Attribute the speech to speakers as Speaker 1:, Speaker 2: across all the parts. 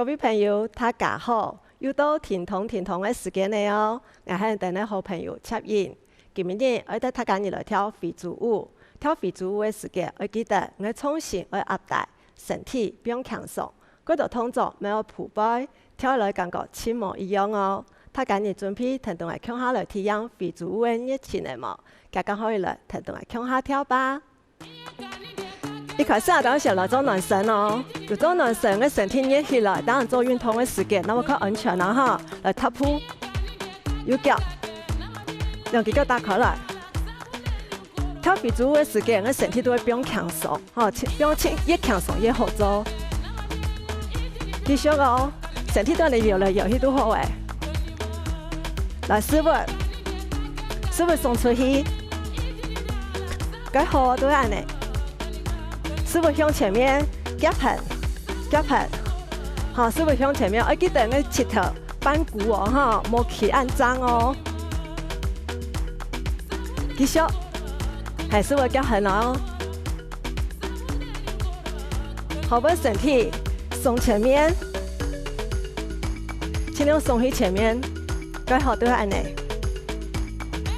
Speaker 1: 各位朋友，大家好！又到甜筒的時間了哦。我係我哋好朋友插英。今日我帶大家嚟跳非洲舞。跳非洲舞嘅時間，我記得我從前我壓大身體不用強壯，嗰度動作沒有鋪背，跳來感覺一模一樣哦。大家嚟準備聽同我看下來體驗非洲舞嘅熱情嚟冇？大家可以來聽同我看下跳吧。一開始我當時來做暖身哦，要做暖身嘅身體熱起來，當然做運動嘅時間，那麼較安全啦哈。來踏步，右腳，兩隻腳打開來。跳非洲舞嘅時間，我身體都會變強壯，哈，變越強壯越好做。繼續哦，身體都嚟搖來搖去都好誒。來師傅送出去，該好都係安尼。師傅向前面夾盤，好，師傅向前面，我記得我舌頭扳骨哦，哈，冇去按張哦。繼續，係師傅夾盤哦，後背身體鬆前面，盡量鬆去前面，該好都係安尼。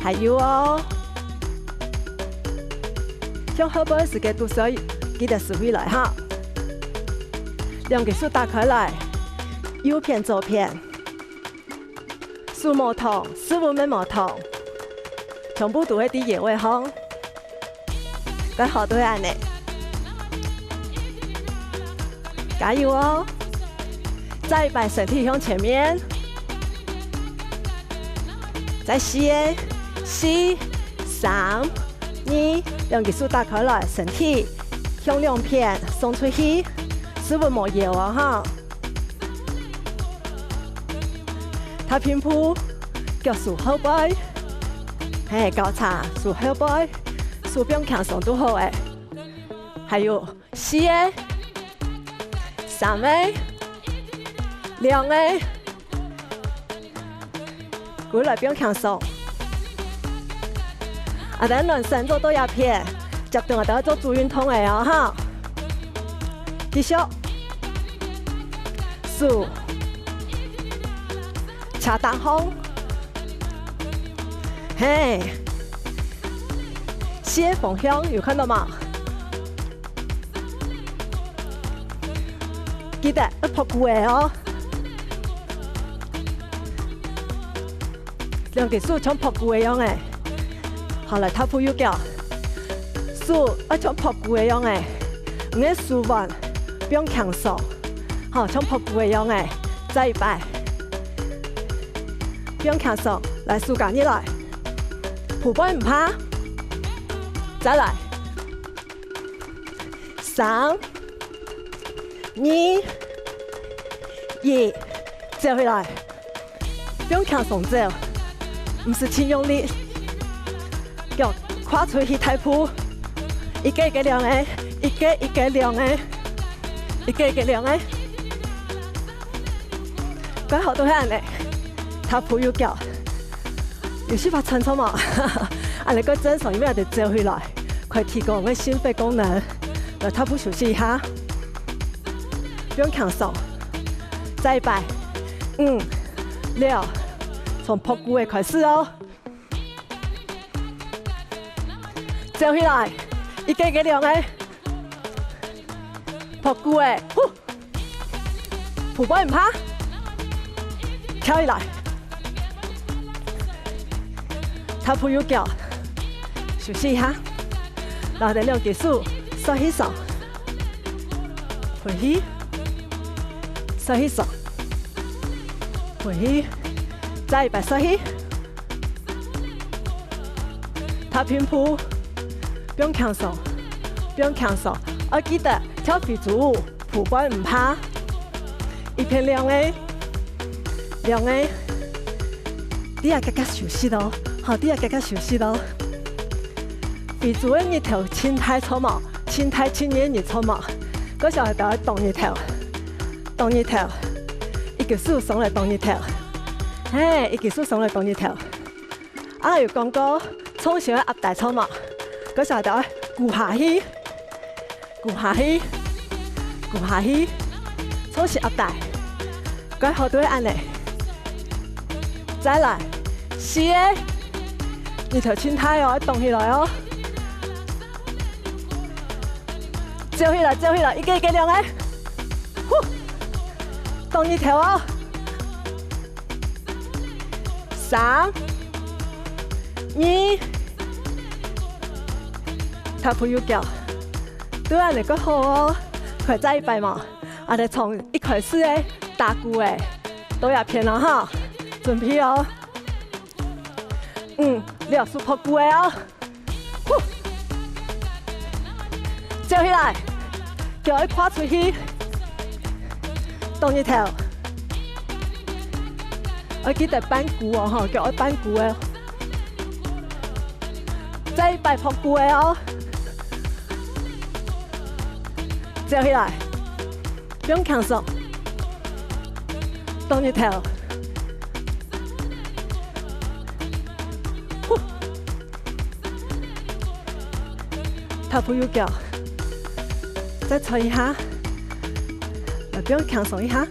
Speaker 1: 還有哦，向後背時間都需要。記得收回來哈，兩隻手打開來，右片左片，手冇痛，師傅們冇痛，全部都喺啲野位行，該好都係安尼，加油哦！再擺身體向前面，再4、3、2，兩隻手打開來，身體。向兩片送出去，師傅冇搖啊哈！踏平鋪，腳豎後背，嘿，交叉豎後背，手邊強鬆都好誒。還有4、3、2，過來邊強鬆。啊，等暖身做多一片。接住我哋做做運動嘅哦哈，繼續，數，斜單風，嘿，斜方向有看到嗎？記得要撲骨嘅哦，兩隻手像撲骨一樣嘅，好嚟踏步右腳。手要像撲骨一樣誒，唔係手腕變強壯，好像撲骨一樣誒，再一擺，變強壯，來手夾起來，鋪背唔怕，再來，3、2、1，接回來，變強壯接，唔是輕用力，腳跨出去踏步。一個亮誒，一個亮誒，一個亮誒，該好都係安尼，踏步右腳，有時發親錯嘛，啊你個正常，因為我哋接回來，佢提高我嘅心肺功能，來踏步休息一下，不用強鬆，再一擺，5、6，從撲骨嘅開始哦，接回來。一個亮誒，撲骨誒，鋪背唔怕，跳起來，踏步右腳，休息一下，然後哋兩隻手收起手，回去，收起手，回去，再一擺收起，踏平鋪。不用強鬆，不用強鬆。我記得跳非洲舞，鋪背唔怕，一片亮誒，啲人更加熟悉咯，好，啲人更加熟悉咯。非洲嘅日頭輕太粗毛，輕太輕嘢日粗毛，嗰時候係就動日頭，一隻手鬆嚟動日頭，嘿，一隻手鬆嚟動日頭。啊，有講過從小壓大粗毛。嗰時候就顧下去，從時壓大，改好都会按呢。再来，4个，二头轻抬哦，动起来哦。照起来，照起来，一个一个亮个，动一头哦。3、2，踏步右脚，对按你个好哦，快再一摆嘛。我哋从一开始诶，打鼓诶，都要偏了哈，准备哦。你要数破鼓诶哦，照起来，叫佢跨出去，动一头。我記得扳鼓哦，哈，叫我扳鼓诶，再一擺破鼓诶哦，照起來，不用扛手，動一頭，踏步右腳，再搓一下，不用扛手一下。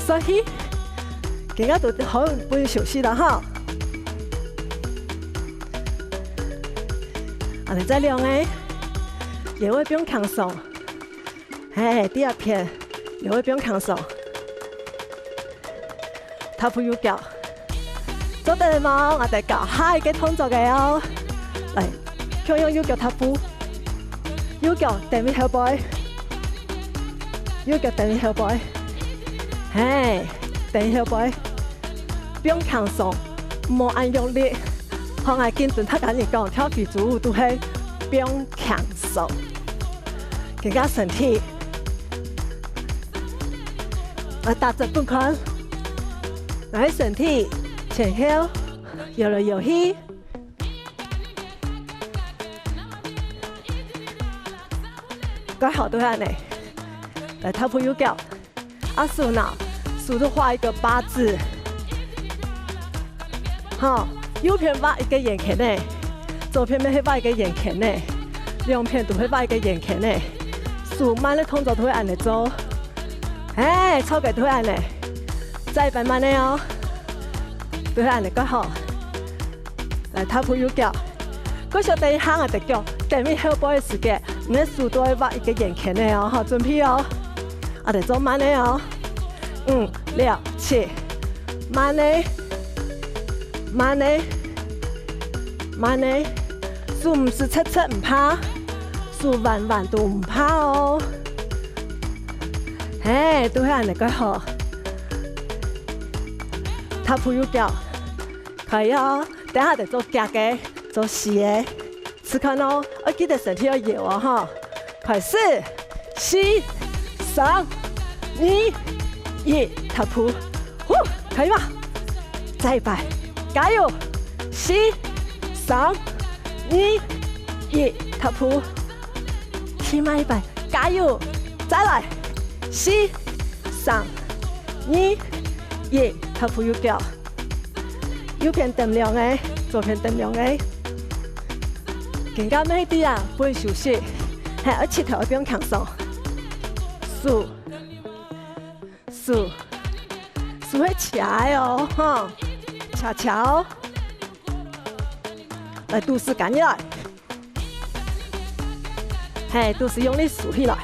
Speaker 1: 所以，今日都好不用休息了哈。我哋再亮诶，也会不用扛手。第二片也会不用扛手。踏步右脚，做得冇？我哋教下一個動作嘅哦。嚟，強用右腳踏步，右腳墊尾後背，右腳墊尾後背。等下背，不用扛手，莫按用力。學我見陣他跟你講跳肥豬舞都係不用扛手，更加身體。我打直半圈，我喺身體前後搖來搖去。改好都係你，來踏步右腳，手呢？手都畫一個8字，好，右邊畫一個圓圈呢，左邊會畫一個圓圈呢，兩邊都會畫一個圓圈呢。手慢的動作都會按嚟做，錯嘅都會按嚟，再擺慢啲哦，都會按嚟個好。嚟踏步右腳，嗰時第一行啊隻腳，第尾後背嘅時間，你嘅手都會畫一個圓圈呢哦，好準備哦，我哋做慢啲哦。6、7，慢啲，慢啲，慢啲，數唔是7唔怕，數慢都唔怕哦。都係按嚟個好。踏步右腳，可以哦。等下就做夾嘅，做4嘅，試看哦。我記得身體要搖哦，哈。開始，4、3、2、1，踏步，可以嗎？再一擺，加油！4、3、2、1，踏步，起碼一擺，加油！再來，4、3、2、1，踏步右腳，右邊蹬兩個，左邊蹬兩個，更加慢啲啊，不會休息，我切頭不用扛手，數會起來哦，哈，恰，來肚子趕起來，肚子用力數起來，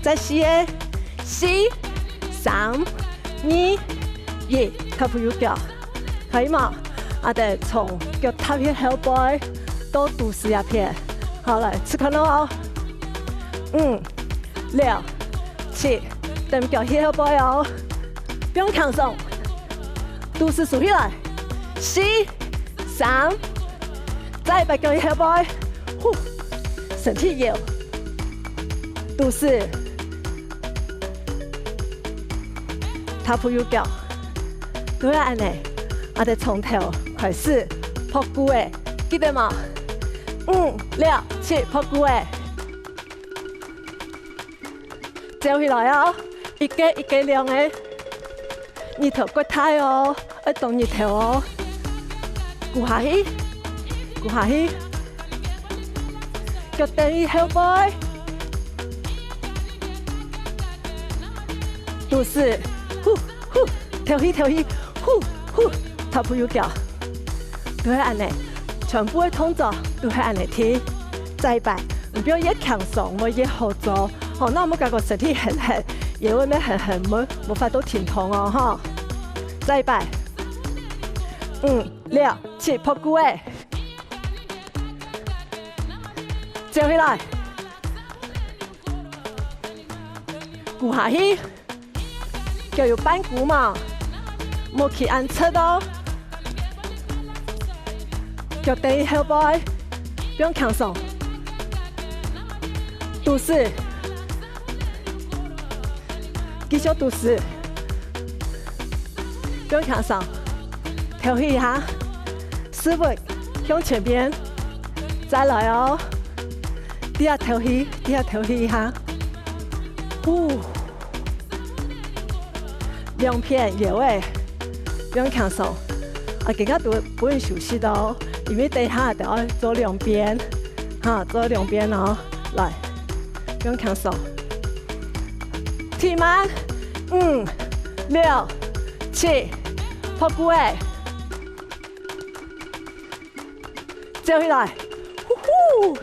Speaker 1: 再4、3、2、1，踏步右腳，可以嗎？我哋從腳踏去後背到肚子入邊，好來，試看咯哦，6、7，蹬腳去後背哦，不用扛手，肚子豎起來，4、3，再把腳去後背，身體搖，肚子，踏步右腳，都要按呢，我哋從頭開始撲鼓誒，記得嗎？6、7，撲鼓誒。照起來哦，一個一個亮誒，二頭骨胎哦，要動二頭哦，顧下去，腳墊後背，肚式，呼呼，跳起，呼呼，头部右脚，都係按呢，全部嘅動作都係按呢踢。再一擺，唔要越強鬆，冇越後做。哦，那我們感覺身體很，因為咩很冇法度停痛哦，哈。再一擺，5、6、7，撲鼓誒，接起來，鼓下去，叫有扳鼓嘛，冇去按側到，腳底後背，不用強鬆，肚式。繼續肚式，不用強鬆，調氣一下，思維向前邊，再來哦，第二調氣一下，呼，兩片葉位，不用強鬆，我更加都不會休息的哦，因為等下都要做兩邊，哈，做兩邊哦，來，不用強鬆。踢滿，5、6、7，撲鼓誒，接起來，呼呼，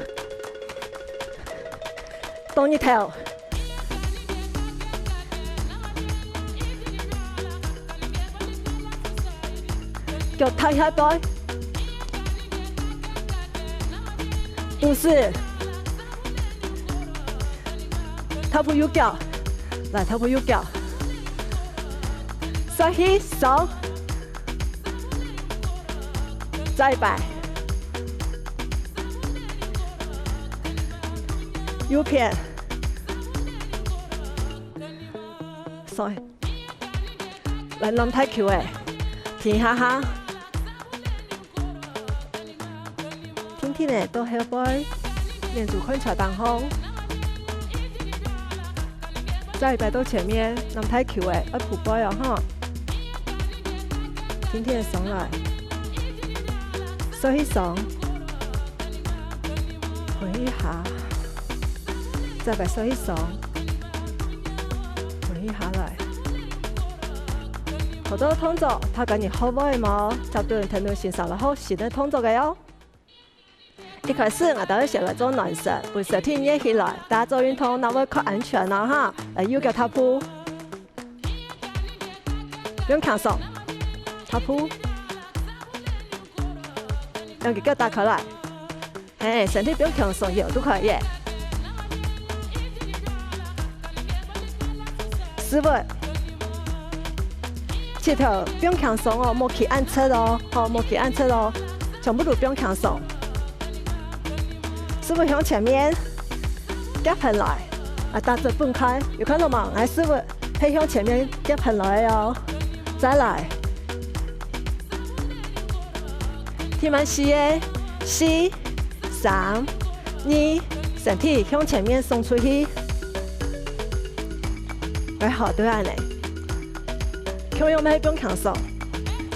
Speaker 1: 動一頭，腳踢下背，肚式，頭部右腳。來，頭部右腳，雙起手，再擺，右片，所以來諗太球誒，停下下，天天誒都後背，練住昆蟲當風。再擺到前面，諗太球誒，要撲背哦哈，天天上來，收起手，回一下，再擺收起手，回一下來，好多動作，睇緊你好唔好嘛？就對人聽到先受了好新的動作嘅喲。一開始我哋先來做暖身，把身體捏起來，大家做運動那會較安全啦哈。來右腳踏步，不用強鬆，踏步，兩隻腳打開來，哎，身體不用強鬆，搖都可以。思維，舌頭不用強鬆哦，冇去按側哦，好，冇去按側哦，全部都不用強鬆。師傅向前面夾盆來，啊，大隻分開，有看到嗎？師傅係向前面夾盆來哦，再來，踢滿4個，4、3、2，身體向前面送出去，來好對岸嚟，腳用咩不用強鬆，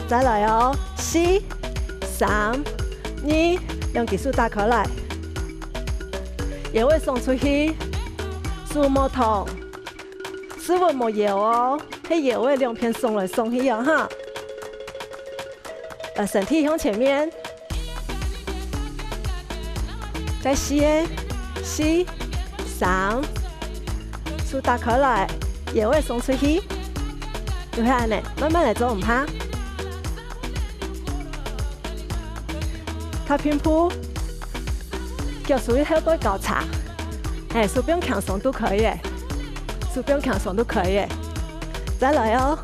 Speaker 1: 再來哦，4、3、2，用技術打開來。也會送出去，樹木頭，師傅冇搖哦，係也會兩片送來送去哦哈。身體向前面，再4、3，樹打開來，也會送出去，就係呢，慢慢來做唔怕。踏平鋪。腳屬於後背交叉，哎，手不用強鬆都可以，手不用強鬆都可以。再來哦，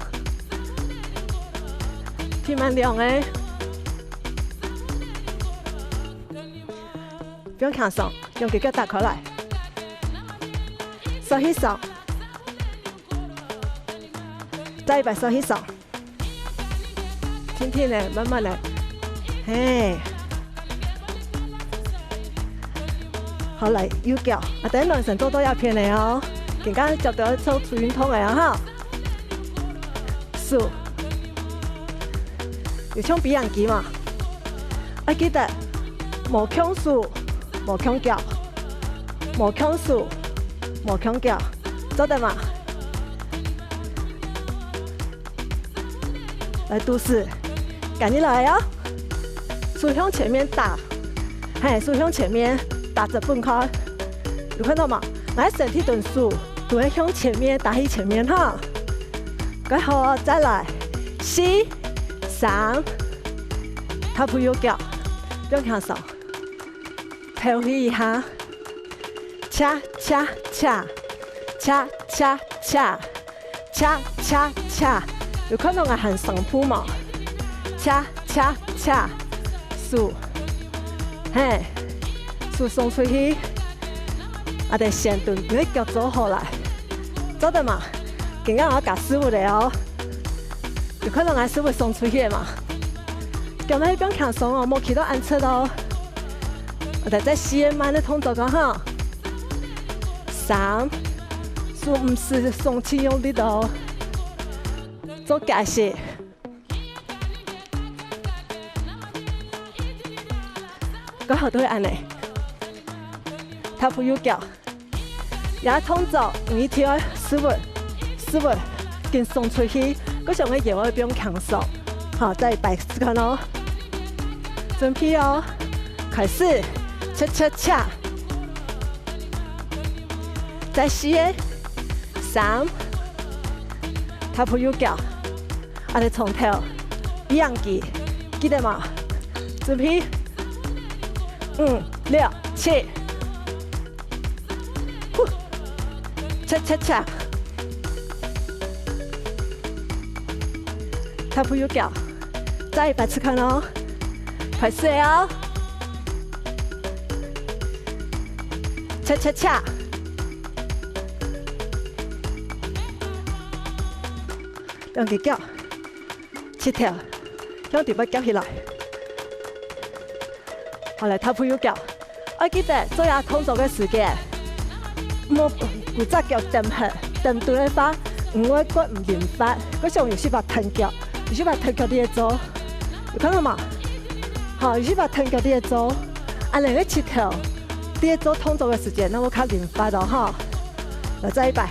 Speaker 1: 踢滿2個，不用強鬆，用隻腳打開來，收起手，再擺收起手，天天嚟，慢慢嚟，嘿。好嚟右腳，啊等暖身做多一片嚟哦，更加做到做運動嚟啊哈。數，要唱比人機嘛？我記得冇強數，冇強腳，冇強數，冇強腳，做得嘛？来都市，赶紧来哦！手向前面打，嘿，手向前面打着分开，有看到吗？来身体顿数都会向前面打去前面哈。然后再来，4、3，踏步右脚，不用看手，调息一下，恰恰恰，恰恰恰，恰恰恰。有看到我喊上铺嘛？恰恰恰，数，嘿，数送出去，我哋先顿你脚走好来，走得嘛？今日我教师傅嚟哦，有看到我师傅送出去嘛？咁你邊強鬆哦，冇企到安側哦，我哋再試慢啲動作個哈，3，數唔是鬆氣用力哦。做解釋，嗰後都會安尼，踏步右腳，也動作用一條思維跟送出去，嗰上嘅嘢我不用強手，好，再擺試看咯，準備哦，開始，恰恰恰，再試，3，踏步右腳。我哋從頭一樣記得嘛？準備，5、6、7，恰恰恰，踏步右腳，再一次看咯，開始哦，恰恰恰。兩隻腳。7條，向地板夾起來，後來踏步右腳。我記得做下動作嘅時間，冇古隻腳蹬下，蹬對嘅話，唔會骨唔連發。嗰時候有時把騰腳，有時把騰腳啲嘢做，有看到嘛？好，有時把騰腳啲嘢做，啊，另外7條啲嘢做動作嘅時間，那我較連發咯哈。來再一擺，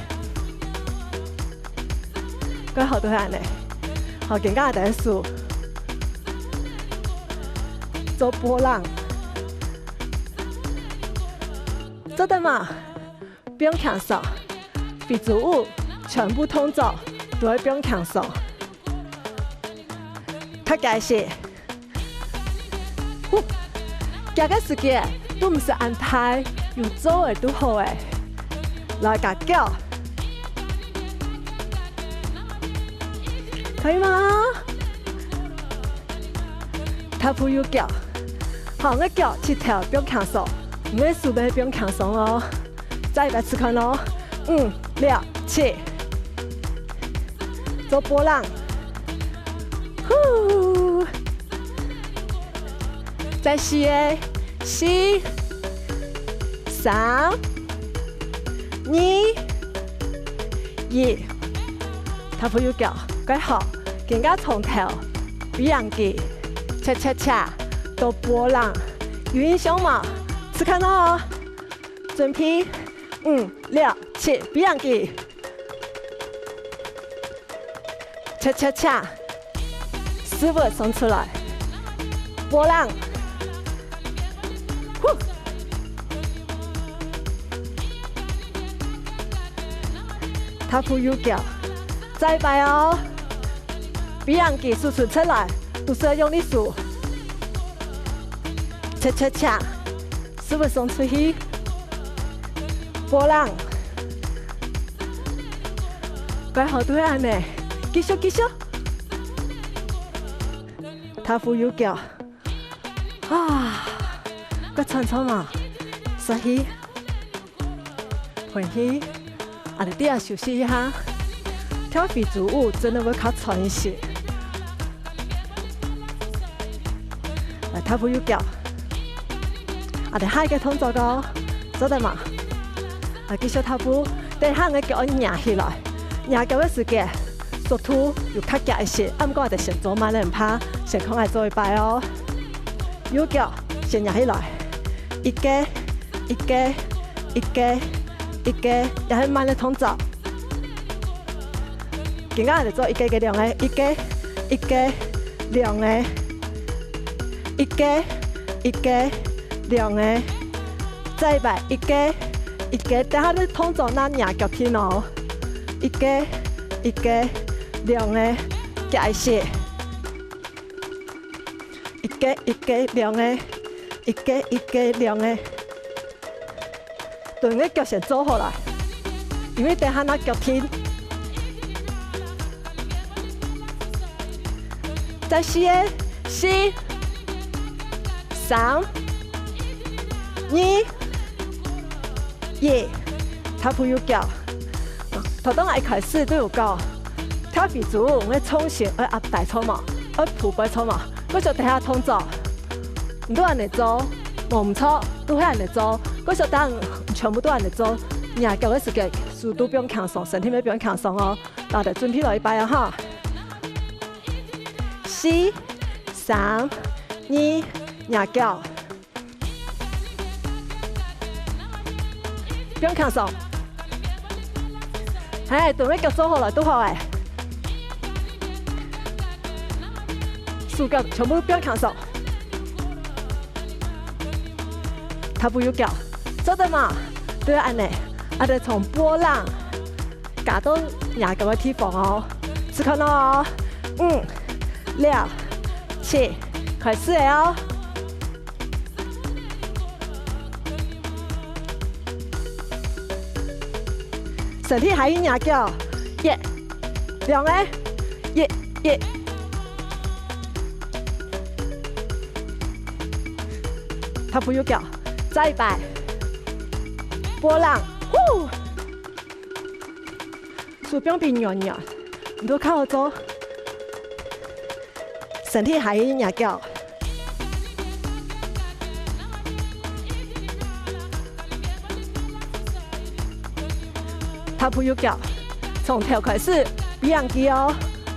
Speaker 1: 嗰後都係安尼。好，更加第一數做波浪，做得嘛？不用強手，非主舞全部動作都係不用強手。他解釋，這個時間都唔是安排，有做嘅都好誒，來夾腳。可以嗎？踏步右腳，好，我腳7條不用強手，我嘅手臂不用強鬆哦。再一次看咯，5、6、7，做波浪，呼，再試4、3、2、1，踏步右腳，改好。更加從頭比樣記，恰恰恰到波浪，有印象嗎？試看咯，準備5、6、7，比樣記，恰恰恰，師傅送出來，波浪，呼，踏步右腳，再擺哦。比樣記數出來，都是要用力數，恰恰恰，是不是送出去？波浪，擺好對安尼，繼續，踏步右腳，啊，個長長嘛，吸氣，呼氣，我哋啲人休息一下，跳非主舞真的會較喘一些。踏步右腳，我哋下一個動作個，做得嘛？啊，繼續踏步，等下我腳壓起來，壓腳嘅時間，速度又較急一些。啱講我哋先做慢啲，唔怕，先講嚟做一擺哦。右腳先壓起來，一個，又係慢啲動作。今日我哋做一個兩個，一個一个两个，一个两个，再摆一个，等下你通做咱廿脚天哦，一个两个，加一些，一个两个，一个两个，对个脚先做好来，因为等下咱脚天。 再四个4、3、2、1，他不有脚。头当一开始都有讲，跳肥猪我冲线我压大操嘛，我ผู背操嘛，我就等下通做，唔都人嚟做，冇唔錯，都係人嚟做，我就等全部都人嚟做，廿腳嘅時間速度不用強鬆，身體咪不用強鬆哦，大家準備落一擺啊哈。 4、3、2，廿腳，不用強鬆。係，對尾腳做好了都好誒。數腳全部不用強鬆。頭部有腳，做得嘛？都要按呢，我哋從波浪加到廿腳嘅地方哦，試看哦，5、6、7，開始了哦。身體還有廿腳，1、2個，1。頭部有腳，再擺，波浪，呼，手邊邊扭扭，你都看我做。 身體還有廿腳，頭部有腳，從頭開始比樣機哦，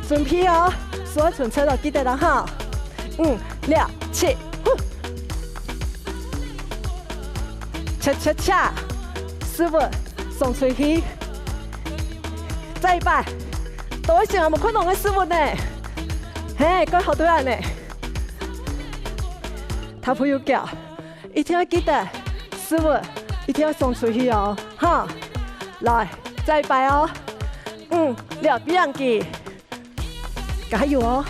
Speaker 1: 準備哦，所有全車都記得啦哈，5、6、7，恰，師傅送出去，再一擺，多一些我們看到嘅師傅呢。 嘿，該好多人呢，頭部有腳，一定要記得，師傅一定要送出去哦，哈，來，再擺哦，5、6，比樣機，加油哦，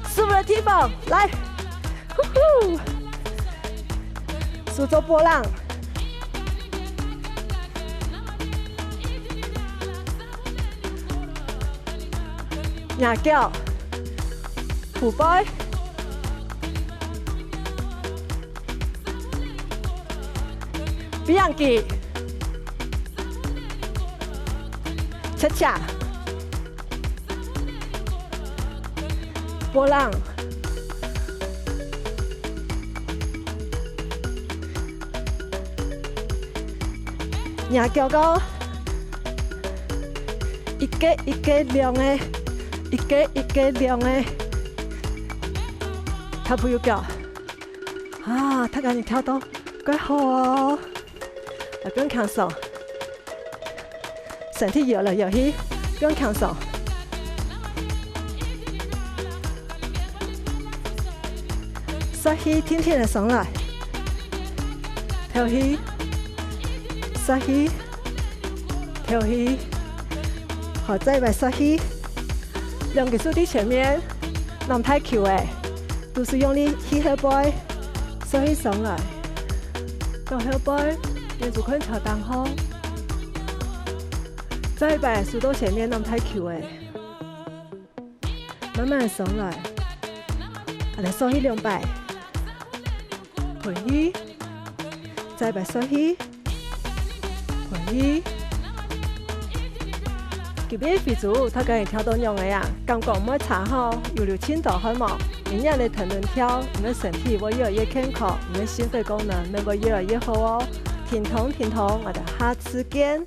Speaker 1: 師傅的地方，來，呼呼，數做波浪，廿腳。 虎背，比樣機，恰，波浪，廿腳個，一個兩個，一個兩個。 頭部有腳，啊！睇緊你跳到，幾好哦！不用強鬆，身體搖來搖去，不用強鬆。刷起，天天的上來，跳起，刷起，跳起，好再來刷起，兩個手喺前面，唔太翹誒。 都是用力起後背，所以上來，到後背，連住坤朝當好，再擺數到前面，唔太翹誒，慢慢上來，嚟收起兩擺，回去，再擺收起，回去。這邊肥豬，他可以跳到樣個呀，感覺唔會差好，有流輕度好冇。 營養的騰騰跳，你的身體會越來越健康，你的心肺功能能夠越來越好哦。挺同，我哋下次見。